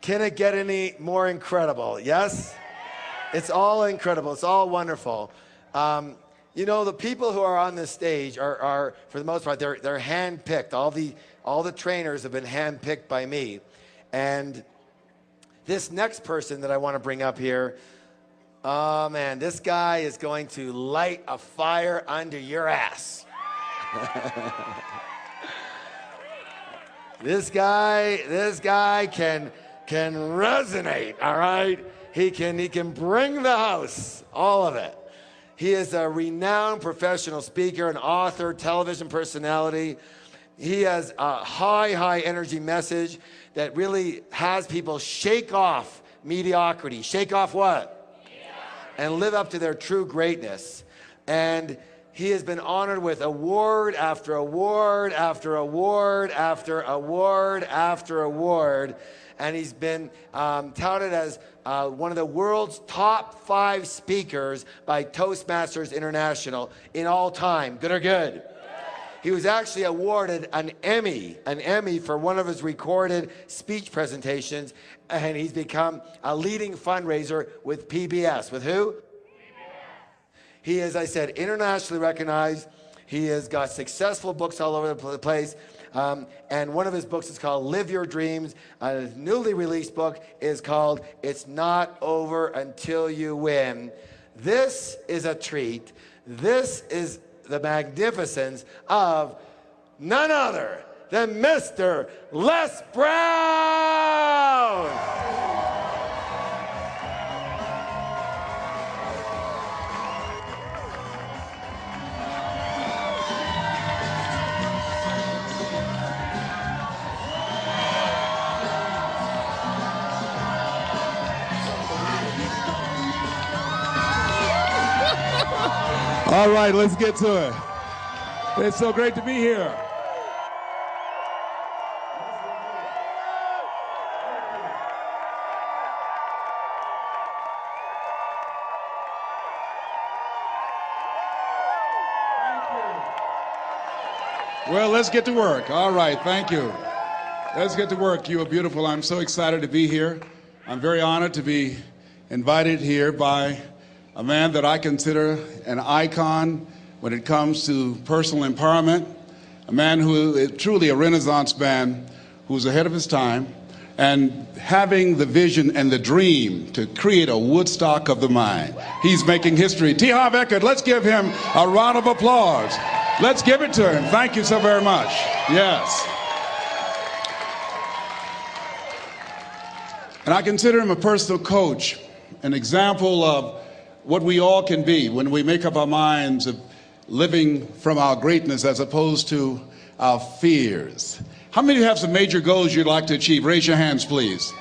Can it get any more incredible? Yes? It's all incredible. It's all wonderful. You know, the people who are on this stage are for the most part, they're hand-picked. All the trainers have been hand-picked by me. And this next person that I want to bring up here, oh man, this guy is going to light a fire under your ass. This guy can resonate, all right? He can bring the house, all of it. He is a renowned professional speaker, an author, television personality. He has a high energy message that really has people shake off mediocrity. Shake off what? And live up to their true greatness. And he has been honored with award after award after award after award after award. And he's been touted as one of the world's top 5 speakers by Toastmasters International in all time. Good or good? He was actually awarded an Emmy for one of his recorded speech presentations, and he's become a leading fundraiser with PBS. With who? He is, I said, internationally recognized. He has got successful books all over the place. And one of his books is called Live Your Dreams. His newly released book is called It's Not Over Until You Win. This is a treat. This is the magnificence of none other than Mr. Les Brown. All right, let's get to it. It's so great to be here. Well, let's get to work. All right, thank you. Let's get to work. You are beautiful. I'm so excited to be here. I'm very honored to be invited here by a man that I consider an icon when it comes to personal empowerment, a man who is truly a Renaissance man who's ahead of his time and having the vision and the dream to create a Woodstock of the mind. He's making history. T. Harv Eker, let's give him a round of applause. Let's give it to him. Thank you so very much. Yes. And I consider him a personal coach, an example of what we all can be when we make up our minds of living from our greatness as opposed to our fears. How many of you have some major goals you'd like to achieve? Raise your hands, please.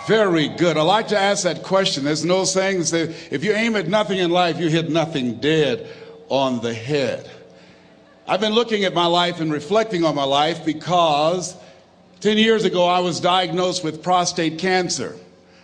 Very good. I like to ask that question. There's no saying that says, if you aim at nothing in life, you hit nothing dead on the head. I've been looking at my life and reflecting on my life because 10 years ago I was diagnosed with prostate cancer.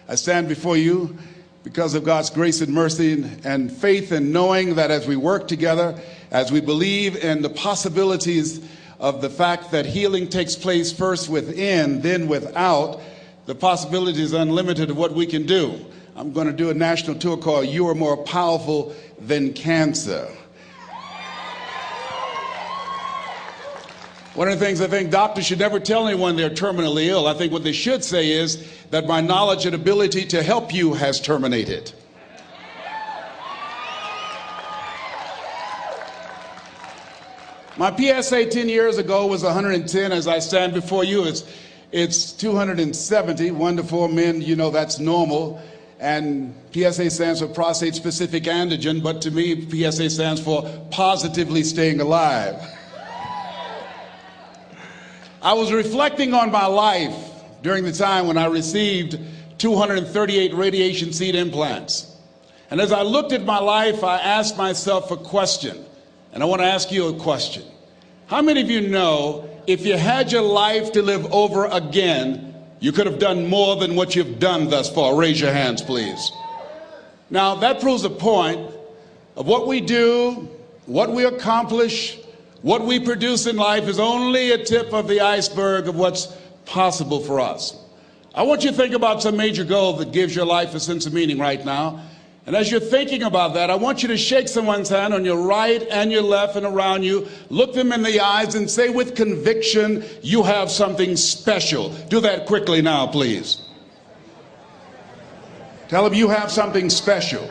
I stand before you because of God's grace and mercy and faith in knowing that as we work together, as we believe in the possibilities of the fact that healing takes place first within, then without, the possibility is unlimited of what we can do. I'm going to do a national tour called You Are More Powerful Than Cancer. One of the things I think doctors should never tell anyone they're terminally ill. I think what they should say is that my knowledge and ability to help you has terminated. My PSA 10 years ago was 110. As I stand before you, it's 270. 1 to 4 men, you know, that's normal. And PSA stands for prostate specific antigen, but to me, PSA stands for positively staying alive. I was reflecting on my life during the time when I received 238 radiation seed implants. And as I looked at my life, I asked myself a question. And I want to ask you a question. How many of you know if you had your life to live over again, you could have done more than what you've done thus far? Raise your hands, please. Now, that proves a point of what we do, what we accomplish, what we produce in life is only a tip of the iceberg of what's possible for us. I want you to think about some major goal that gives your life a sense of meaning right now. And as you're thinking about that, I want you to shake someone's hand on your right and your left and around you. Look them in the eyes and say with conviction, you have something special. Do that quickly now, please. Tell them you have something special.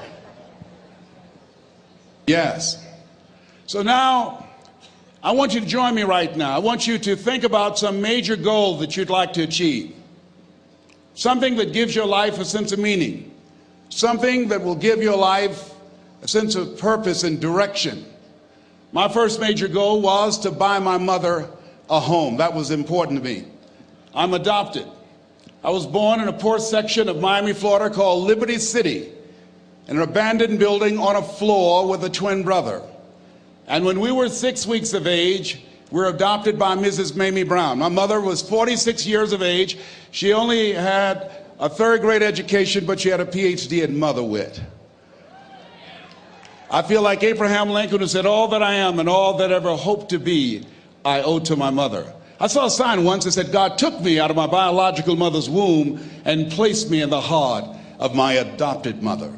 Yes. So now, I want you to join me right now. I want you to think about some major goal that you'd like to achieve. Something that gives your life a sense of meaning. Something that will give your life a sense of purpose and direction. My first major goal was to buy my mother a home. That was important to me. I'm adopted. I was born in a poor section of Miami, Florida called Liberty City, in an abandoned building on a floor with a twin brother. And when we were 6 weeks of age, we were adopted by Mrs. Mamie Brown. My mother was 46 years of age. She only had a third-grade education, but she had a PhD in mother wit. I feel like Abraham Lincoln, who said, all that I am and all that ever hope to be, I owe to my mother. I saw a sign once that said, God took me out of my biological mother's womb and placed me in the heart of my adopted mother.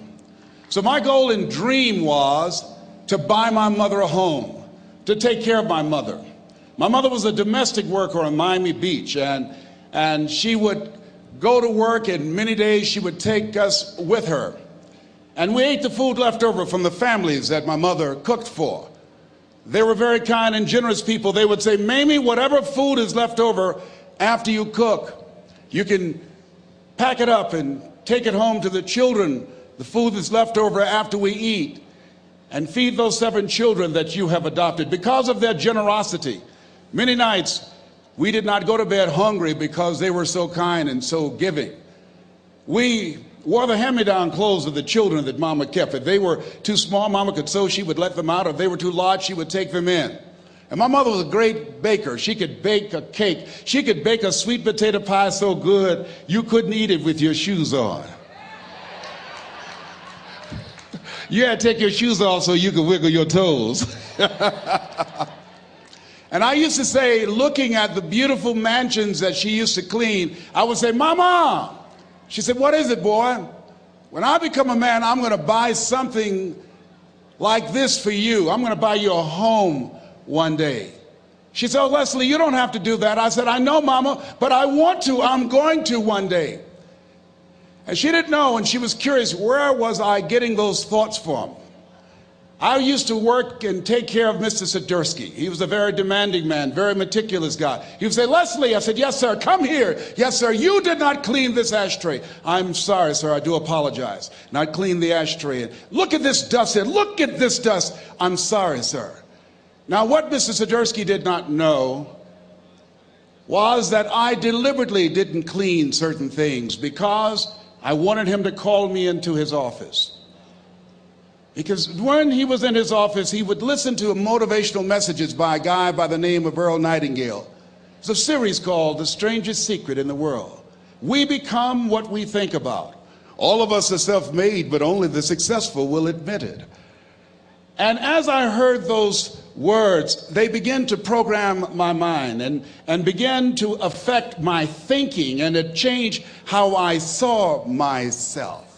So my goal and dream was to buy my mother a home, to take care of my mother. My mother was a domestic worker on Miami Beach, and she would go to work, and many days she would take us with her. And we ate the food left over from the families that my mother cooked for. They were very kind and generous people. They would say, Mamie, whatever food is left over after you cook, you can pack it up and take it home to the children, the food that's left over after we eat, and feed those 7 children that you have adopted. Because of their generosity, many nights we did not go to bed hungry because they were so kind and so giving. We wore the hand-me-down clothes of the children that Mama kept. If they were too small, Mama could sew, she would let them out. If they were too large, she would take them in. And my mother was a great baker. She could bake a cake. She could bake a sweet potato pie so good you couldn't eat it with your shoes on. You had to take your shoes off so you could wiggle your toes. And I used to say, looking at the beautiful mansions that she used to clean, I would say, Mama. She said, what is it, boy? When I become a man, I'm going to buy something like this for you. I'm going to buy you a home one day. She said, oh, Leslie, you don't have to do that. I said, I know, Mama, but I want to. I'm going to one day. And she didn't know, and she was curious, where was I getting those thoughts from? I used to work and take care of Mr. Sidursky. He was a very demanding man, very meticulous guy. He would say, Leslie, I said, yes, sir, come here. Yes, sir, you did not clean this ashtray. I'm sorry, sir, I do apologize. And I'd clean the ashtray. And look at this dust here. Look at this dust. I'm sorry, sir. Now, what Mr. Sidursky did not know was that I deliberately didn't clean certain things because I wanted him to call me into his office. Because when he was in his office, he would listen to motivational messages by a guy by the name of Earl Nightingale. It's a series called The Strangest Secret in the World. We become what we think about. All of us are self-made, but only the successful will admit it. And as I heard those words, they began to program my mind and began to affect my thinking, and it changed how I saw myself.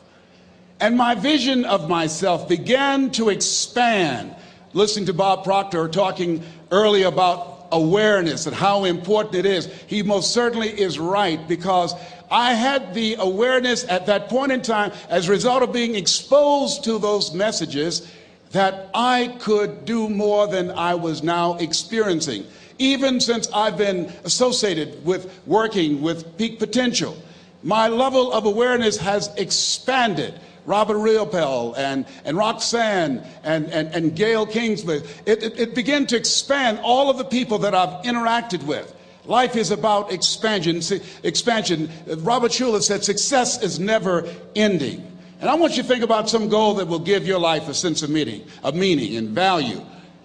And my vision of myself began to expand. Listening to Bob Proctor talking earlier about awareness and how important it is, he most certainly is right, because I had the awareness at that point in time, as a result of being exposed to those messages, that I could do more than I was now experiencing. Even since I've been associated with working with Peak Potential, my level of awareness has expanded. Robert Riopel and Roxanne and Gail Kingsley, it began to expand all of the people that I've interacted with. Life is about expansion. Robert Schuller said success is never ending. And I want you to think about some goal that will give your life a sense of meaning and value.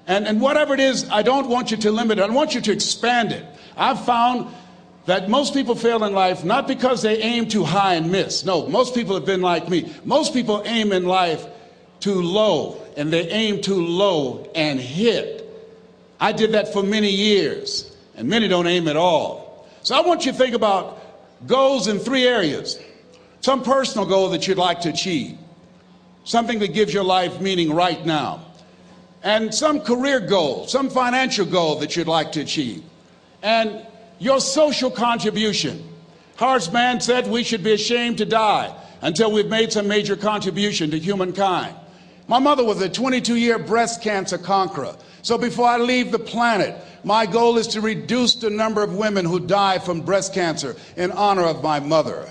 And whatever it is, I don't want you to limit it. I want you to expand it. I've found that most people fail in life not because they aim too high and miss. No, most people have been like me. Most people aim in life too low, and they aim too low and hit. I did that for many years, and many don't aim at all. So I want you to think about goals in 3 areas. Some personal goal that you'd like to achieve, something that gives your life meaning right now, and some career goal, some financial goal that you'd like to achieve, and your social contribution. Horace Mann said we should be ashamed to die until we've made some major contribution to humankind. My mother was a 22-year breast cancer conqueror. So before I leave the planet, my goal is to reduce the number of women who die from breast cancer in honor of my mother.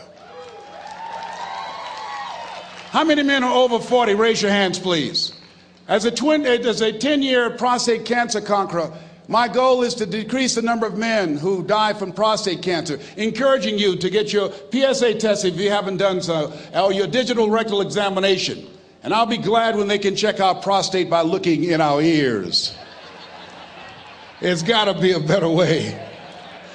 How many men are over 40? Raise your hands, please. As a 10-year prostate cancer conqueror, my goal is to decrease the number of men who die from prostate cancer, encouraging you to get your PSA test if you haven't done so, or your digital rectal examination. And I'll be glad when they can check our prostate by looking in our ears. It's got to be a better way.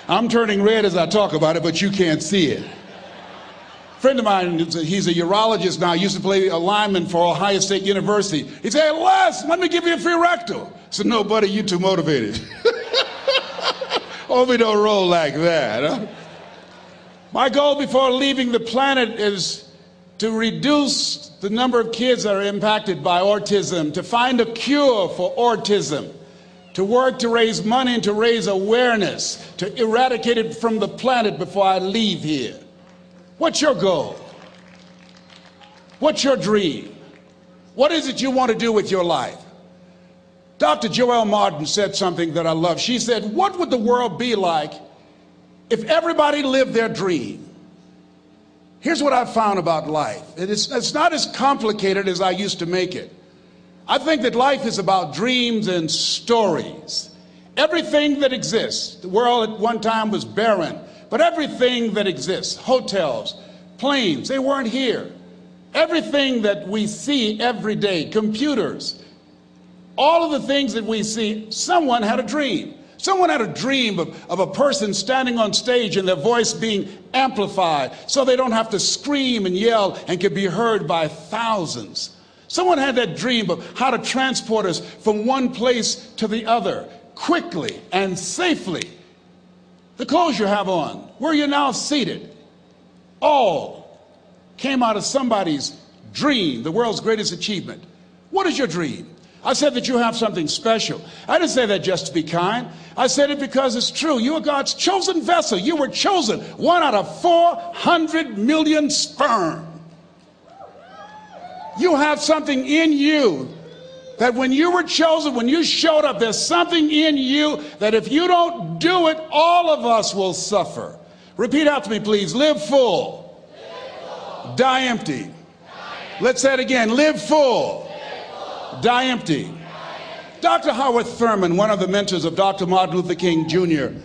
I'm turning red as I talk about it, but you can't see it. A friend of mine, he's a urologist now, used to play a lineman for Ohio State University. He said, "Hey, Les, let me give you a free rectal." I said, "No, buddy, you're too motivated." Hope we don't roll like that. Huh? My goal before leaving the planet is to reduce the number of kids that are impacted by autism, to find a cure for autism, to work to raise money and to raise awareness, to eradicate it from the planet before I leave here. What's your goal? What's your dream? What is it you want to do with your life? Dr. Joelle Martin said something that I love. She said, "What would the world be like if everybody lived their dream?" Here's what I found about life. It's not as complicated as I used to make it. I think that life is about dreams and stories. Everything that exists, the world at one time was barren, but everything that exists, hotels, planes, they weren't here. Everything that we see every day, computers, all of the things that we see, someone had a dream. Someone had a dream of a person standing on stage and their voice being amplified so they don't have to scream and yell and can be heard by thousands. Someone had that dream of how to transport us from one place to the other quickly and safely. The clothes you have on, where you're now seated, all came out of somebody's dream, the world's greatest achievement. What is your dream? I said that you have something special. I didn't say that just to be kind. I said it because it's true. You are God's chosen vessel. You were chosen, 1 out of 400 million sperm. You have something in you that when you were chosen, when you showed up, there's something in you that if you don't do it, all of us will suffer. Repeat after me, please. Live full. Die empty. Let's say it again. Live full. Die empty. Dr. Howard Thurman, one of the mentors of Dr. Martin Luther King Jr.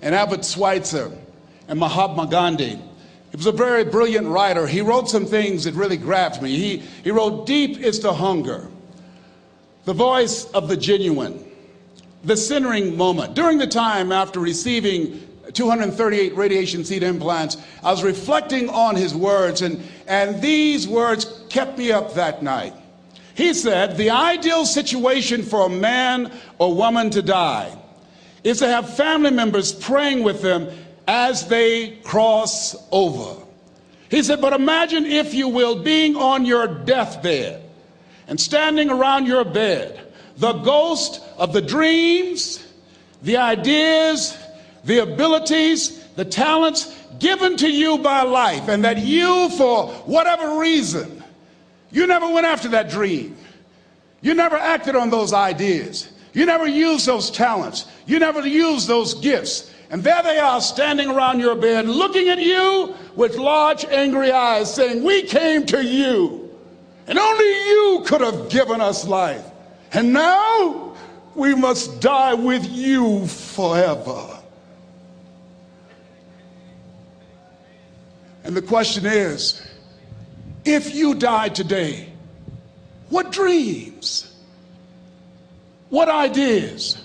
and Albert Schweitzer and Mahatma Gandhi, he was a very brilliant writer. He wrote some things that really grabbed me. He wrote, "Deep is the hunger, the voice of the genuine, the centering moment." During the time after receiving 238 radiation seed implants, I was reflecting on his words, and these words kept me up that night. He said, "The ideal situation for a man or woman to die is to have family members praying with them as they cross over." He said, "But imagine, if you will, being on your deathbed and standing around your bed, the ghost of the dreams, the ideas, the abilities, the talents given to you by life, and that you, for whatever reason, you never went after that dream. You never acted on those ideas. You never used those talents. You never used those gifts. And there they are standing around your bed looking at you with large angry eyes saying, 'We came to you, and only you could have given us life. And now we must die with you forever.'" And the question is, if you died today, what dreams, what ideas,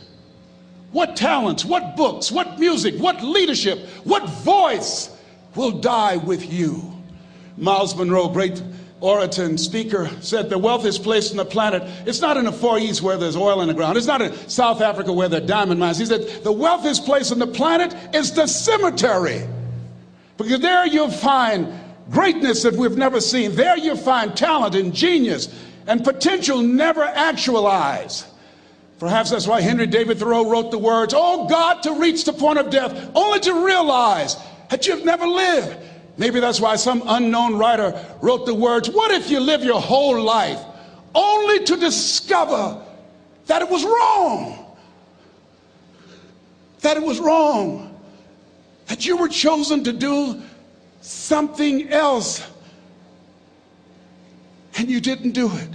what talents, what books, what music, what leadership, what voice will die with you? Miles Monroe, great orator and speaker, said the wealthiest place on the planet, it's not in the Far East where there's oil in the ground. It's not in South Africa where there are diamond mines. He said the wealthiest place on the planet is the cemetery. Because there you'll find greatness that we've never seen. There you'll find talent and genius and potential never actualized. Perhaps that's why Henry David Thoreau wrote the words, "Oh God, to reach the point of death, only to realize that you've never lived." Maybe that's why some unknown writer wrote the words, "What if you live your whole life only to discover that it was wrong? That it was wrong. That you were chosen to do something else and you didn't do it."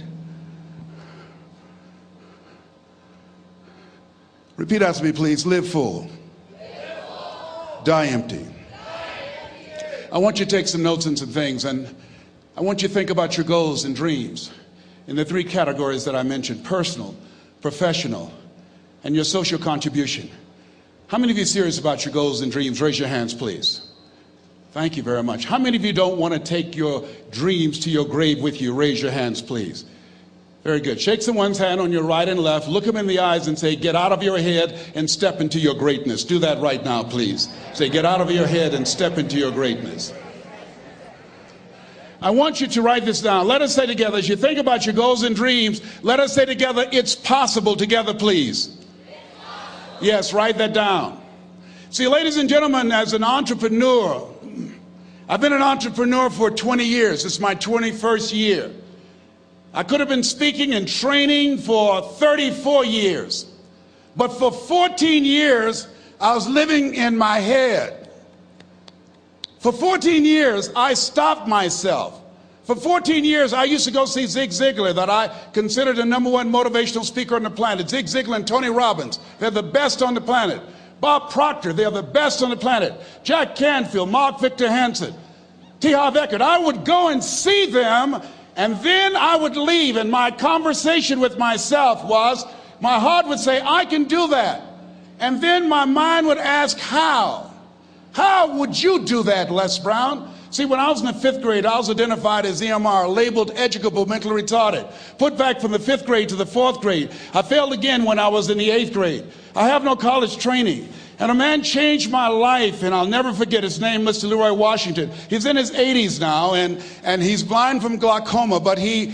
Repeat after me, please. Live full. Die empty. I want you to take some notes and some things, and I want you to think about your goals and dreams in the three categories that I mentioned: personal, professional, and your social contribution. How many of you are serious about your goals and dreams? Raise your hands, please. Thank you very much. How many of you don't want to take your dreams to your grave with you? Raise your hands, please. Very good. Shake someone's hand on your right and left. Look them in the eyes and say, "Get out of your head and step into your greatness." Do that right now, please. Say, "Get out of your head and step into your greatness." I want you to write this down. Let us say together, as you think about your goals and dreams, let us say together, "It's possible," together, please. Yes, write that down. See, ladies and gentlemen, as an entrepreneur, I've been an entrepreneur for 20 years. It's my 21st year. I could have been speaking and training for 34 years. But for 14 years, I was living in my head. For 14 years, I stopped myself. For 14 years, I used to go see Zig Ziglar, that I considered the #1 motivational speaker on the planet. Zig Ziglar and Tony Robbins, they're the best on the planet. Bob Proctor, they're the best on the planet. Jack Canfield, Mark Victor Hansen, T. Harv Eker. I would go and see them, and then I would leave, and my conversation with myself was, my heart would say, "I can do that." And then my mind would ask, how? How would you do that, Les Brown? See, when I was in the 5th grade, I was identified as EMR, labeled educable mentally retarded. Put back from the 5th grade to the 4th grade. I failed again when I was in the 8th grade. I have no college training. And a man changed my life, and I'll never forget his name, Mr. Leroy Washington. He's in his 80s now, and he's blind from glaucoma, but he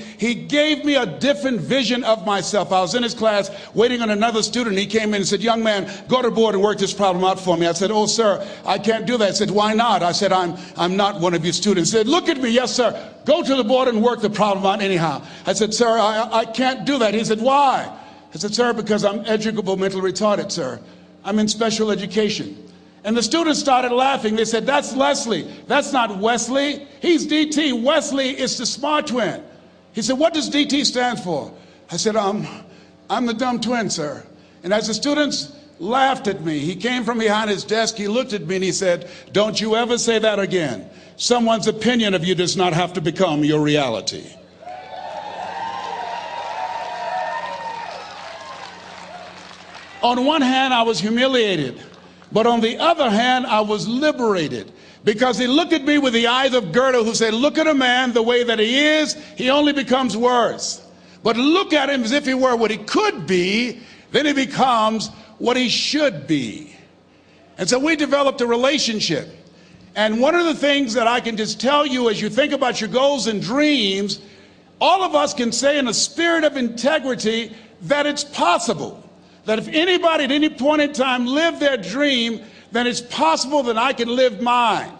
gave me a different vision of myself. I was in his class waiting on another student. He came in and said, "Young man, go to the board and work this problem out for me." I said, "Oh, sir, I can't do that." I said, "Why not?" I said, I'm not one of your students." He said, "Look at me." "Yes, sir. Go to the board and work the problem out anyhow." I said, "Sir, I can't do that." He said, "Why?" I said, "Sir, because I'm educable mentally retarded, sir. I'm in special education." And the students started laughing. They said, "That's Leslie. That's not Wesley. He's DT. Wesley is the smart twin." He said, "What does DT stand for?" I said, I'm the dumb twin, sir." And as the students laughed at me, he came from behind his desk. He looked at me and he said, "Don't you ever say that again. Someone's opinion of you does not have to become your reality." On one hand, I was humiliated, but on the other hand, I was liberated, because he looked at me with the eyes of Goethe, who said, "Look at a man the way that he is, he only becomes worse. But look at him as if he were what he could be, then he becomes what he should be." And so we developed a relationship. And one of the things that I can just tell you as you think about your goals and dreams, all of us can say in a spirit of integrity that it's possible. That if anybody at any point in time lived their dream, then it's possible that I can live mine.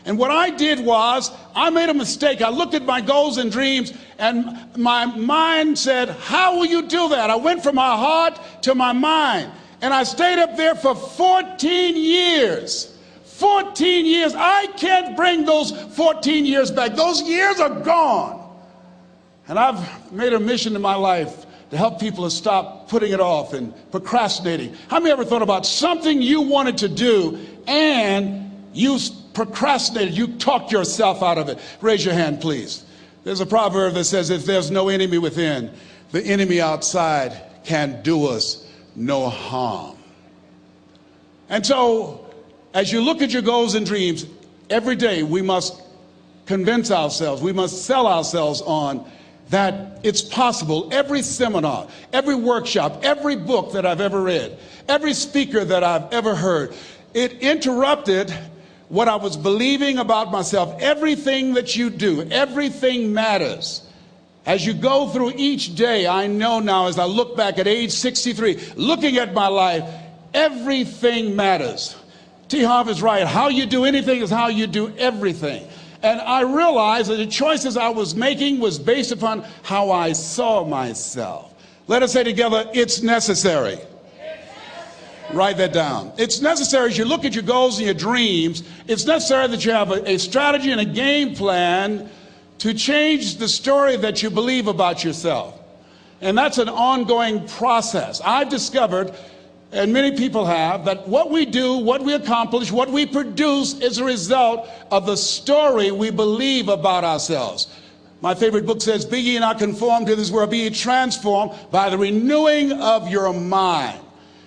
And what I did was, I made a mistake. I looked at my goals and dreams, and my mind said, "How will you do that?" I went from my heart to my mind, and I stayed up there for 14 years. 14 years. I can't bring those 14 years back. Those years are gone. And I've made a mission in my life to help people to stop putting it off and procrastinating. How many ever thought about something you wanted to do and you procrastinated, you talked yourself out of it? Raise your hand, please. There's a proverb that says, if there's no enemy within, the enemy outside can do us no harm. And so, as you look at your goals and dreams, every day we must convince ourselves, we must sell ourselves on that it's possible. Every seminar, every workshop, every book that I've ever read, every speaker that I've ever heard, it interrupted what I was believing about myself. Everything that you do, everything matters. As you go through each day, I know now as I look back at age 63, looking at my life, everything matters. T. Harv is right. How you do anything is how you do everything. And I realized that the choices I was making was based upon how I saw myself. Let us say together, it's necessary. Write that down. It's necessary as you look at your goals and your dreams, it's necessary that you have a strategy and a game plan to change the story that you believe about yourself. And that's an ongoing process. I've discovered, and many people have, that what we do, what we accomplish, what we produce is a result of the story we believe about ourselves. My favorite book says, be ye not conformed to this world, be ye transformed by the renewing of your mind.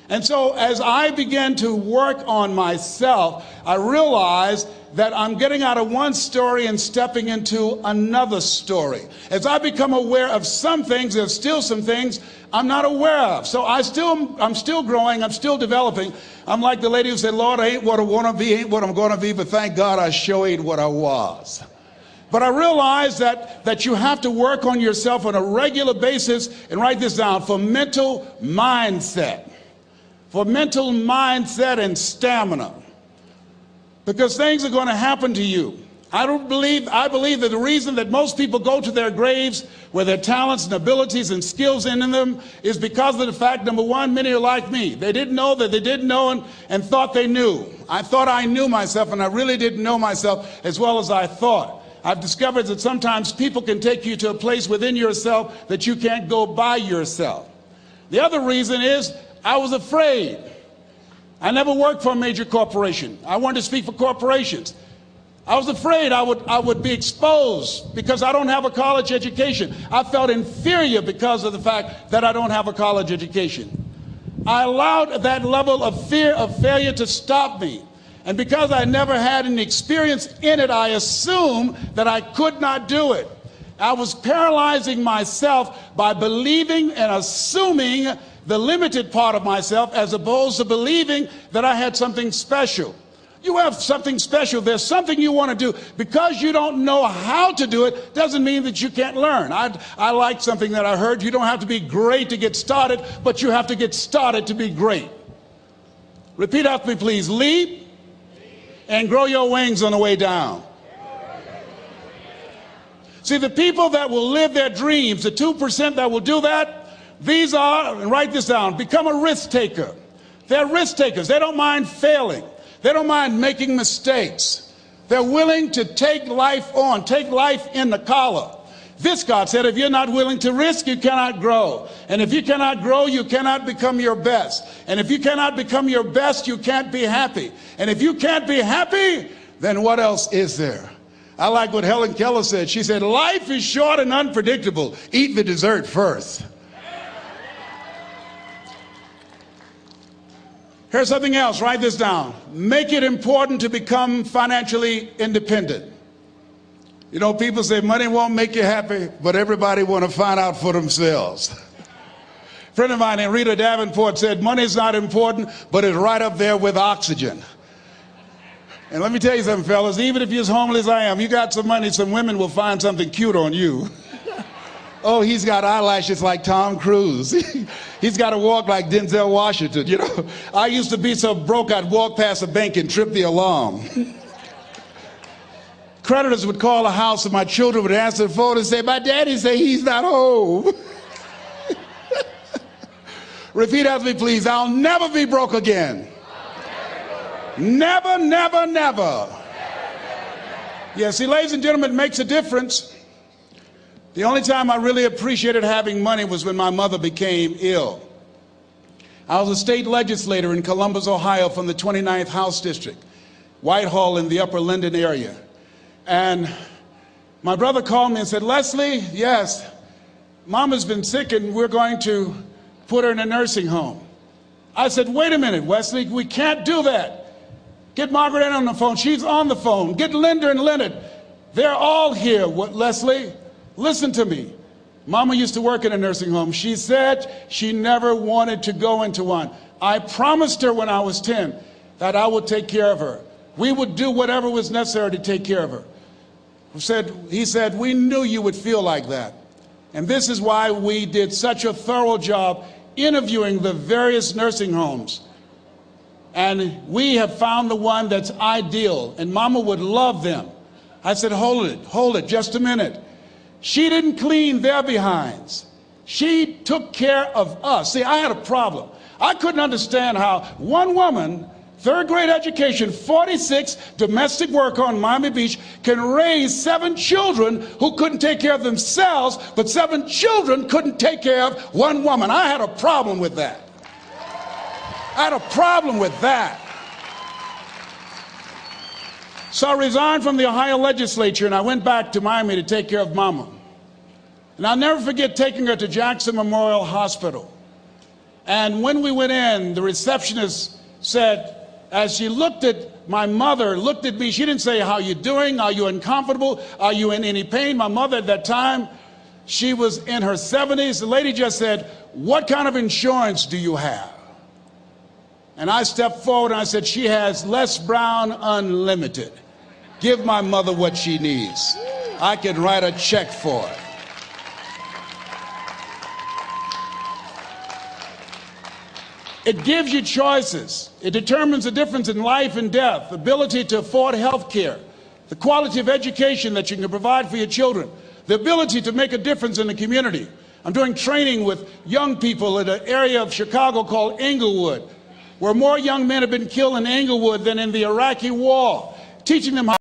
And so as I began to work on myself, I realized that I'm getting out of one story and stepping into another story. As I become aware of some things, there's still some things I'm not aware of. So I'm still growing, I'm still developing. I'm like the lady who said, Lord, I ain't what I want to be, ain't what I'm going to be, but thank God I sure ain't what I was. But I realize that you have to work on yourself on a regular basis, and write this down, for mental mindset. For mental mindset and stamina. Because things are going to happen to you. I believe that the reason that most people go to their graves with their talents and abilities and skills in them is because of the fact, number one, many are like me. They didn't know that they didn't know and thought they knew. I thought I knew myself, and I really didn't know myself as well as I thought. I've discovered that sometimes people can take you to a place within yourself that you can't go by yourself. The other reason is I was afraid. I never worked for a major corporation. I wanted to speak for corporations. I was afraid I would be exposed because I don't have a college education. I felt inferior because of the fact that I don't have a college education. I allowed that level of fear of failure to stop me. And because I never had any experience in it, I assumed that I could not do it. I was paralyzing myself by believing and assuming the limited part of myself as opposed to believing that I had something special. You have something special. There's something you want to do. Because you don't know how to do it doesn't mean that you can't learn. I like something that I heard. You don't have to be great to get started, but you have to get started to be great. Repeat after me, please. Leap and grow your wings on the way down. See, the people that will live their dreams, the 2% that will do that, these are, and write this down, become a risk taker. They're risk takers. They don't mind failing. They don't mind making mistakes. They're willing to take life on, take life in the collar. This, God said, if you're not willing to risk, you cannot grow. And if you cannot grow, you cannot become your best. And if you cannot become your best, you can't be happy. And if you can't be happy, then what else is there? I like what Helen Keller said. She said, life is short and unpredictable. Eat the dessert first. Here's something else. Write this down. Make it important to become financially independent. You know, people say money won't make you happy, but everybody want to find out for themselves. A friend of mine named Rita Davenport said, money's not important, but it's right up there with oxygen. And let me tell you something, fellas, even if you're as homeless as I am, you got some money, some women will find something cute on you. Oh, he's got eyelashes like Tom Cruise. He's got to walk like Denzel Washington, you know. I used to be so broke I'd walk past a bank and trip the alarm. Creditors would call the house and my children would answer the phone and say, my daddy say he's not home. Repeat after me, please. I'll never be broke again. Never, never, never. Yeah, see, ladies and gentlemen, it makes a difference. The only time I really appreciated having money was when my mother became ill. I was a state legislator in Columbus, Ohio from the 29th House District, Whitehall in the Upper Linden area. And my brother called me and said, Leslie, yes, Mama's been sick and we're going to put her in a nursing home. I said, wait a minute, Wesley, we can't do that. Get Margaret Ann on the phone. She's on the phone. Get Linda and Leonard. They're all here, Leslie. Listen to me. Mama used to work in a nursing home. She said she never wanted to go into one. I promised her when I was 10 that I would take care of her. We would do whatever was necessary to take care of her. He said, we knew you would feel like that. And this is why we did such a thorough job interviewing the various nursing homes. And we have found the one that's ideal, and Mama would love them. I said, hold it, just a minute. She didn't clean their behinds. She took care of us. See, I had a problem. I couldn't understand how one woman, third grade education, 46, domestic worker on Miami Beach, can raise 7 children who couldn't take care of themselves, but 7 children couldn't take care of one woman. I had a problem with that. I had a problem with that. So I resigned from the Ohio legislature and I went back to Miami to take care of Mama. And I'll never forget taking her to Jackson Memorial Hospital. And when we went in, the receptionist said, as she looked at my mother, looked at me, she didn't say, how you doing? Are you uncomfortable? Are you in any pain? My mother at that time, she was in her 70s. The lady just said, what kind of insurance do you have? And I stepped forward and I said, she has Les Brown Unlimited. Give my mother what she needs. I can write a check for it. It gives you choices. It determines the difference in life and death, ability to afford health care, the quality of education that you can provide for your children, the ability to make a difference in the community. I'm doing training with young people in an area of Chicago called Englewood, where more young men have been killed in Englewood than in the Iraqi war, teaching them how